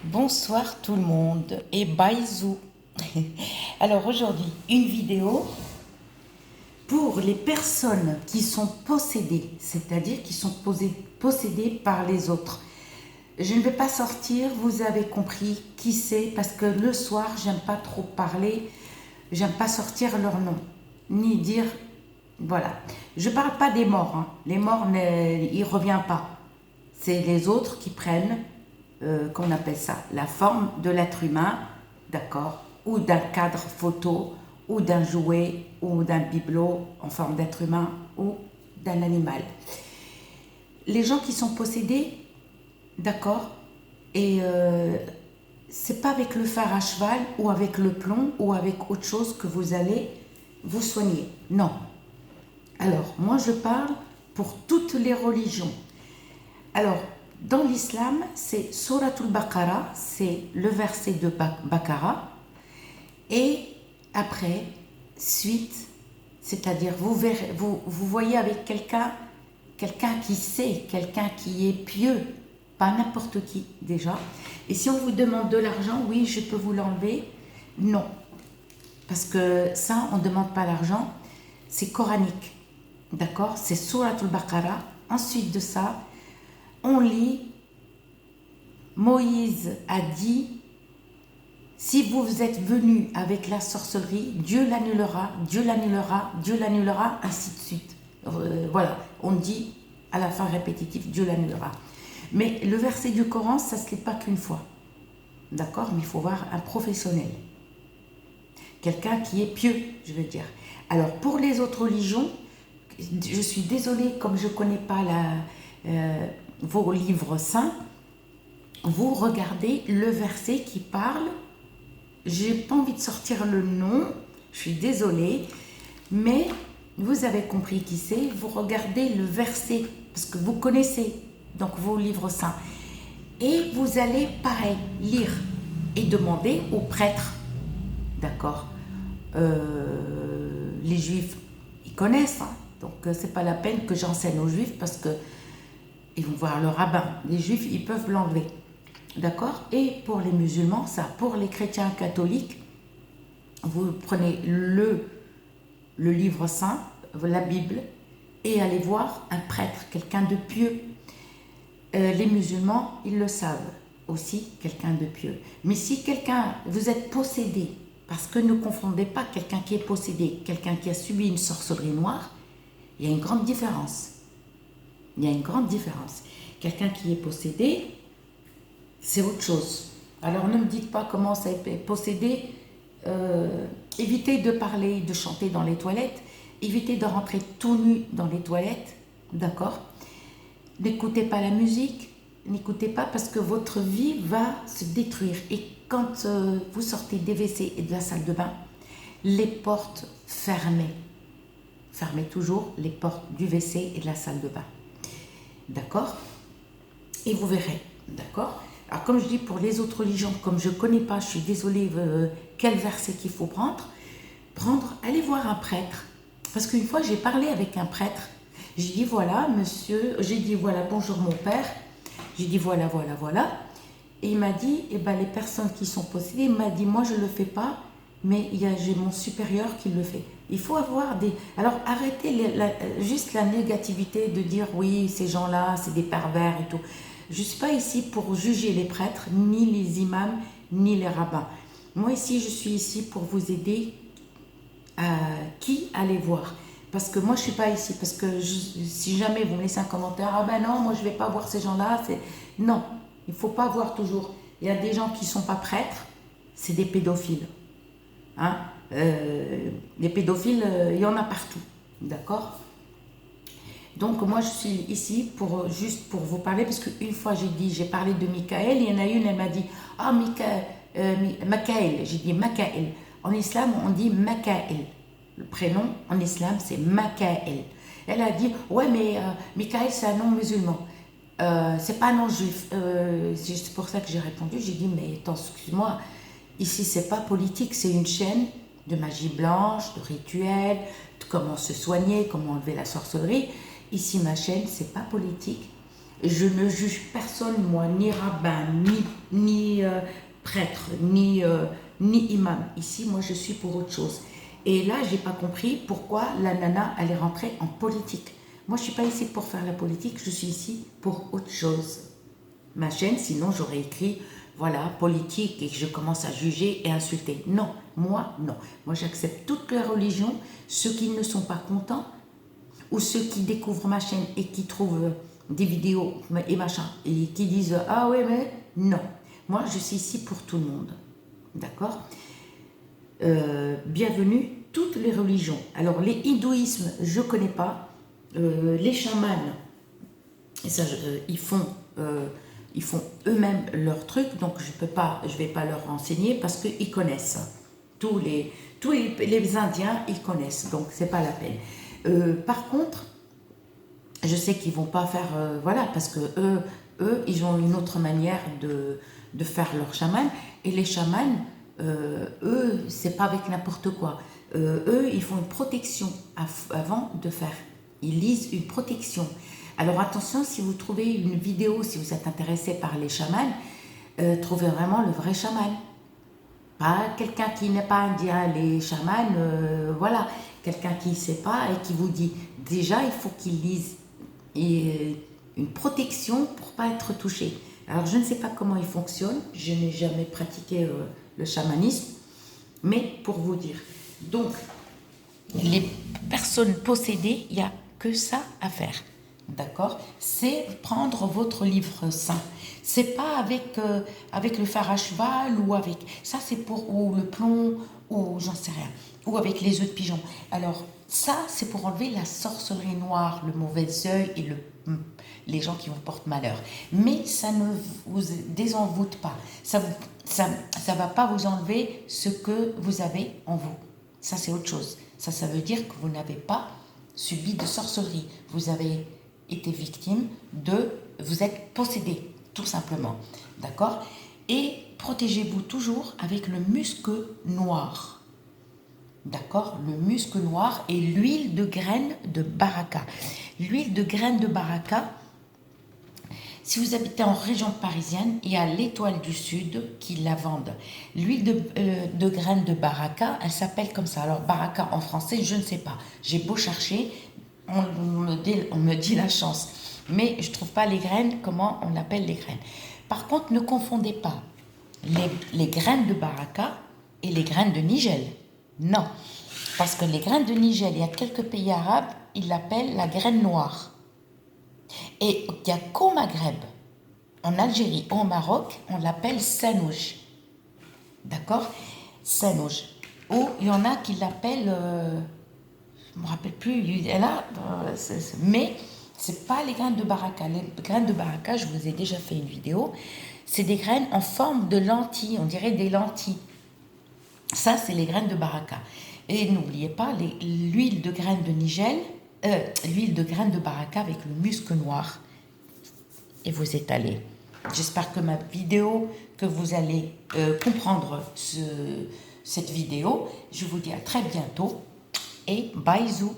Bonsoir tout le monde et baizou. Alors aujourd'hui, une vidéo pour les personnes qui sont possédées, c'est-à-dire qui sont possédées par les autres. Je ne vais pas sortir, vous avez compris qui c'est, parce que le soir, j'aime pas trop parler, j'aime pas sortir leur nom, ni dire, voilà. Je parle pas des morts, hein. Les morts, ils ne reviennent pas. C'est les autres qui prennent, qu'on appelle ça, la forme de l'être humain, d'accord, ou d'un cadre photo, ou d'un jouet, ou d'un bibelot en forme d'être humain, ou d'un animal. Les gens qui sont possédés, d'accord, et c'est pas avec le fer à cheval, ou avec le plomb, ou avec autre chose que vous allez vous soigner. Non. Alors, moi je parle pour toutes les religions. Alors, dans l'islam, c'est Suratul Baqara, c'est le verset de Baqara. Et après, suite, c'est-à-dire vous voyez avec quelqu'un qui sait, quelqu'un qui est pieux, pas n'importe qui déjà. Et si on vous demande de l'argent, oui, je peux vous l'enlever. Non, parce que ça, on ne demande pas l'argent, c'est coranique, d'accord? C'est Suratul Baqara. Ensuite de ça, on lit, Moïse a dit, si vous êtes venu avec la sorcellerie, Dieu l'annulera, Dieu l'annulera, Dieu l'annulera, ainsi de suite. Voilà, on dit à la fin répétitif, Dieu l'annulera. Mais le verset du Coran, ça ne se lit pas qu'une fois. D'accord? Mais il faut voir un professionnel. Quelqu'un qui est pieux, je veux dire. Alors, pour les autres religions, je suis désolée, comme je ne connais pas vos livres saints, vous regardez le verset qui parle. J'ai pas envie de sortir le nom, je suis désolée, mais vous avez compris qui c'est. Vous regardez le verset, parce que vous connaissez donc vos livres saints, et vous allez pareil lire et demander aux prêtres, d'accord. Les juifs, ils connaissent, hein, donc c'est pas la peine que j'enseigne aux juifs, parce que ils vont voir le rabbin. Les juifs, ils peuvent l'enlever. D'accord? Et pour les musulmans, ça, pour les chrétiens catholiques, vous prenez le livre saint, la Bible, et allez voir un prêtre, quelqu'un de pieux. Les musulmans, ils le savent aussi, quelqu'un de pieux. Mais si quelqu'un, vous êtes possédé, parce que ne confondez pas quelqu'un qui est possédé, quelqu'un qui a subi une sorcellerie noire, il y a une grande différence. Il y a une grande différence. Quelqu'un qui est possédé, c'est autre chose. Alors ne me dites pas comment ça est possédé. Évitez de parler, de chanter dans les toilettes. Évitez de rentrer tout nu dans les toilettes. D'accord? N'écoutez pas la musique. N'écoutez pas, parce que votre vie va se détruire. Et quand vous sortez des WC et de la salle de bain, les portes fermées. Fermez toujours les portes du WC et de la salle de bain. D'accord? Et vous verrez. D'accord? Alors comme je dis, pour les autres religions, comme je ne connais pas, je suis désolée, quel verset qu'il faut prendre, allez voir un prêtre. Parce qu'une fois, j'ai parlé avec un prêtre. J'ai dit, voilà, monsieur, j'ai dit, voilà, bonjour mon père. J'ai dit, voilà, voilà, voilà. Et il m'a dit, eh ben, les personnes qui sont possédées, il m'a dit, moi, je ne le fais pas, mais j'ai mon supérieur qui le fait. Il faut avoir des... Alors, arrêtez juste la négativité de dire, oui, ces gens-là, c'est des pervers et tout. Je ne suis pas ici pour juger les prêtres, ni les imams, ni les rabbins. Moi ici, je suis ici pour vous aider à qui aller voir. Parce que moi, je ne suis pas ici. Parce que si jamais vous me laissez un commentaire, ah ben non, moi je ne vais pas voir ces gens-là. Non, il ne faut pas voir toujours. Il y a des gens qui ne sont pas prêtres, c'est des pédophiles. Hein, les pédophiles, il y en a partout. D'accord? Donc moi je suis ici juste pour vous parler, parce qu'une fois j'ai parlé de Michael, il y en a une, elle m'a dit, ah Michael, j'ai dit Michael. En islam on dit Michael, le prénom en islam c'est Michael. Elle a dit, ouais mais Michael c'est un nom musulman, c'est pas un nom juif. C'est pour ça que j'ai répondu, j'ai dit, mais attends, excuse-moi, ici c'est pas politique, c'est une chaîne de magie blanche, de rituels, de comment se soigner, comment enlever la sorcellerie. Ici, ma chaîne, c'est pas politique. Je ne juge personne, moi, ni rabbin, ni prêtre, ni imam. Ici, moi, je suis pour autre chose. Et là, j'ai pas compris pourquoi la nana, elle est rentrée en politique. Moi, je suis pas ici pour faire la politique, je suis ici pour autre chose. Ma chaîne, sinon j'aurais écrit, voilà, politique, et que je commence à juger et insulter. Non, moi, non. Moi, j'accepte toutes les religions. Ceux qui ne sont pas contents, ou ceux qui découvrent ma chaîne et qui trouvent des vidéos et machin, et qui disent « Ah ouais, mais non ». Moi, je suis ici pour tout le monde. D'accord, bienvenue, toutes les religions. Alors, les hindouismes, je ne connais pas. Les chamans, et ça, ils font eux-mêmes leur truc, donc je vais pas leur renseigner parce qu'ils connaissent. Tous les Indiens, ils connaissent, donc c'est pas la peine. Par contre, je sais qu'ils vont pas faire, voilà, parce que eux, ils ont une autre manière de faire leur chaman, et les chamans, eux, c'est pas avec n'importe quoi. Eux, ils font une protection avant de faire. Ils lisent une protection. Alors attention, si vous trouvez une vidéo, si vous êtes intéressé par les chamans, trouvez vraiment le vrai chaman. Pas quelqu'un qui n'est pas indien. Les chamans, voilà, quelqu'un qui ne sait pas et qui vous dit, déjà, il faut qu'il lise une protection pour ne pas être touché. Alors, je ne sais pas comment il fonctionne, je n'ai jamais pratiqué le chamanisme, mais pour vous dire. Donc, les personnes possédées, il n'y a que ça à faire. D'accord? C'est prendre votre livre saint. C'est pas avec le fer à cheval ou avec... Ça, c'est pour... Ou le plomb, ou j'en sais rien. Ou avec les œufs de pigeon. Alors, ça, c'est pour enlever la sorcellerie noire, le mauvais œil et les gens qui vous portent malheur. Mais ça ne vous désenvoûte pas. Ça va pas vous enlever ce que vous avez en vous. Ça, c'est autre chose. Ça veut dire que vous n'avez pas subi de sorcellerie. Vous avez été victime vous êtes possédé, tout simplement. D'accord? Et protégez-vous toujours avec le musc noir. D'accord? Le musc noir et l'huile de graines de baraka. L'huile de graines de baraka, si vous habitez en région parisienne, il y a l'Étoile du Sud qui la vendent. L'huile de graines de baraka, elle s'appelle comme ça. Alors, baraka en français, je ne sais pas. J'ai beau chercher, on me dit la chance. Mais je ne trouve pas les graines, comment on appelle les graines. Par contre, ne confondez pas les graines de baraka et les graines de nigel. Non. Parce que les graines de nigel, il y a quelques pays arabes, ils l'appellent la graine noire. Et il n'y a qu'au Maghreb, en Algérie ou au Maroc, on l'appelle sanouj. D'accord? Sanouj. Ou il y en a qui l'appellent, je ne me rappelle plus, mais ce n'est pas les graines de baraka. Les graines de baraka, je vous ai déjà fait une vidéo, c'est des graines en forme de lentilles, on dirait des lentilles. Ça, c'est les graines de baraka. Et n'oubliez pas l'huile de graines de nigel, l'huile de graines de baraka avec le musc noir. Et vous étalez. J'espère que ma vidéo, que vous allez comprendre cette vidéo. Je vous dis à très bientôt et bisous.